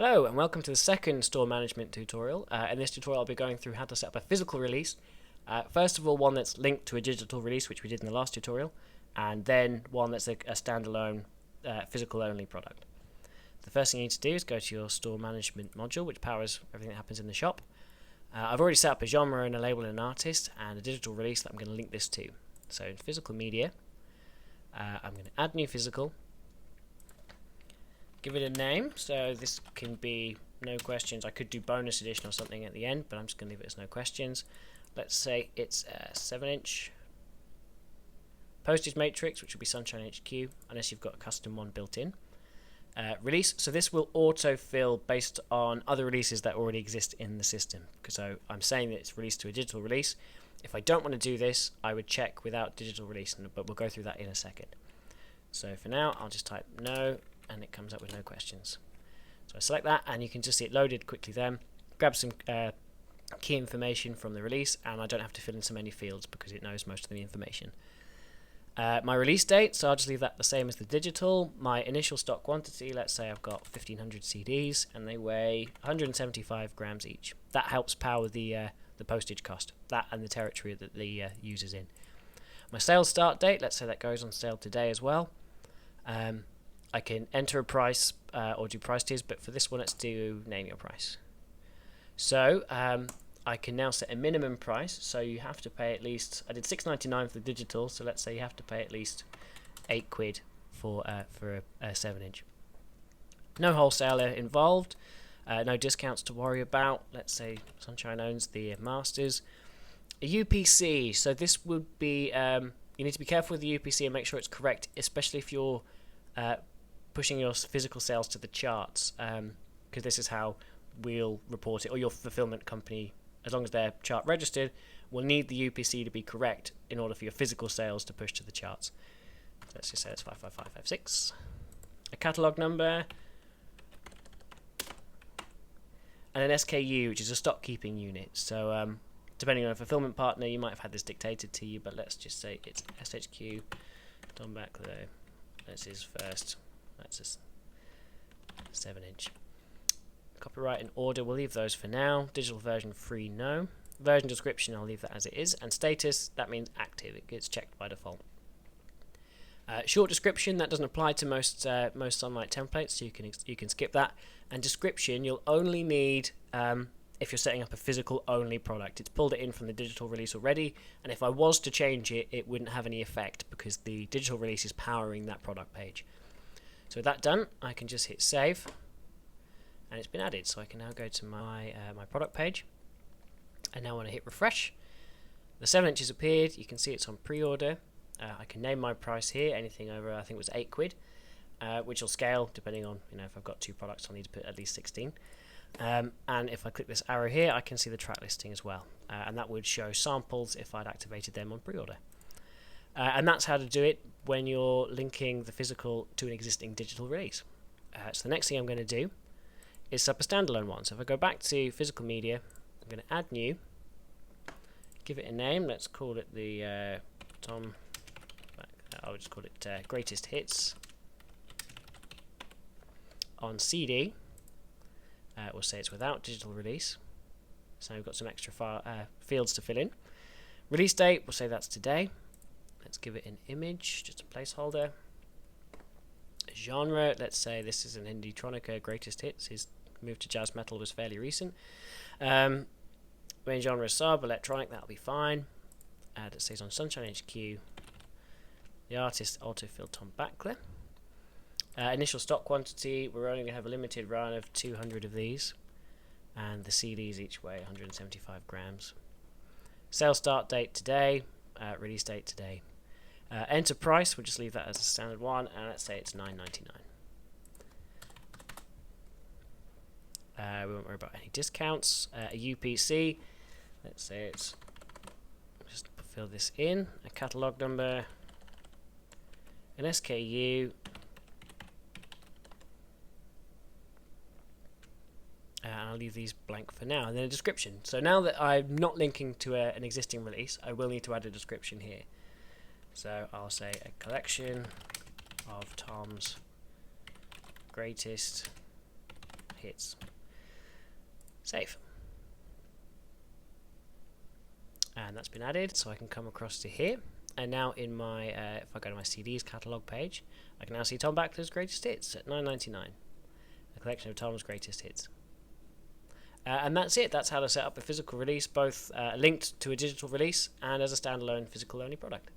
Hello and welcome to the second store management tutorial. In this tutorial I'll be going through how to set up a physical release. First of all, one that's linked to a digital release, which we did in the last tutorial, and then one that's a standalone physical only product. The first thing you need to do is go to your store management module, which powers everything that happens in the shop. I've already set up a genre and a label and an artist and a digital release that I'm going to link this to. So in physical media, I'm going to add new physical. Give it a name, so this can be no questions. I could do bonus edition or something at the end, but I'm just going to leave it as no questions. Let's say it's a 7-inch. Postage matrix, which will be Sunshine HQ, unless you've got a custom one built in. Release, so this will autofill based on other releases that already exist in the system. So I'm saying that it's released to a digital release. If I don't want to do this, I would check without digital release, but we'll go through that in a second. So for now, I'll just type no, and it comes up with no questions. So I select that, and you can just see it loaded quickly then. Grab some key information from the release, and I don't have to fill in so many fields because it knows most of the information. My release date, so I'll just leave that the same as the digital. My initial stock quantity, let's say I've got 1500 CDs, and they weigh 175 grams each. That helps power the postage cost, that and the territory that the user's in. My sales start date, let's say that goes on sale today as well. I can enter a price or do price tiers, but for this one let's do name your price. So I can now set a minimum price, so you have to pay at least, I did $6.99 for the digital, so let's say you have to pay at least £8 for a 7-inch. No wholesaler involved, no discounts to worry about. Let's say Sunshine owns the masters. A UPC, so this would be, you need to be careful with the UPC and make sure it's correct, especially if you're pushing your physical sales to the charts, because this is how we'll report it, or your fulfillment company, as long as they're chart registered, will need the UPC to be correct in order for your physical sales to push to the charts. So let's just say it's 55556. A catalogue number, and an SKU, which is a stock keeping unit. So depending on a fulfillment partner, you might have had this dictated to you, but let's just say it's SHQ Tom Backlow. That's his first. That's a 7-inch. Copyright and order, we'll leave those for now. Digital version free, no. Version description, I'll leave that as it is. And status, that means active. It gets checked by default. Short description, that doesn't apply to most Sunlight templates, so you can skip that. And description, you'll only need if you're setting up a physical only product. It's pulled it in from the digital release already, and if I was to change it, it wouldn't have any effect because the digital release is powering that product page. So with that done, I can just hit save, and it's been added. So I can now go to my my product page, and now when I hit refresh, the 7-inch has appeared. You can see it's on pre-order. I can name my price here. Anything over, I think it was £8, which will scale depending on, if I've got 2 products, I'll need to put at least 16. And if I click this arrow here, I can see the track listing as well, and that would show samples if I'd activated them on pre-order. And that's how to do it when you're linking the physical to an existing digital release. So the next thing I'm going to do is set up a standalone one. So if I go back to physical media, I'm going to add new, give it a name. Let's call it the I'll just call it greatest hits on CD. We'll say it's without digital release. So we've got some extra fields to fill in. Release date, we'll say that's today. Let's give it an image, just a placeholder. Genre, let's say this is an Indietronica greatest hits. His move to jazz metal was fairly recent. Main genre is sub, electronic, that'll be fine. Let's say it's on Sunshine HQ. The artist autofill Tom Backlow. Initial stock quantity, we're only going to have a limited run of 200 of these, and the CDs each weigh 175 grams. Sales start date today, release date today. Enter price, we'll just leave that as a standard one, and let's say it's $9.99. We won't worry about any discounts. A UPC, let's say it's, just fill this in, a catalogue number, an SKU, and I'll leave these blank for now, and then a description. So now that I'm not linking to an existing release, I will need to add a description here. So I'll say a collection of Tom's greatest hits. Save. And that's been added, so I can come across to here. And now in my, if I go to my CDs catalog page, I can now see Tom Backler's Greatest Hits at $9.99. A collection of Tom's greatest hits. And that's it. That's how to set up a physical release, both linked to a digital release and as a standalone physical only product.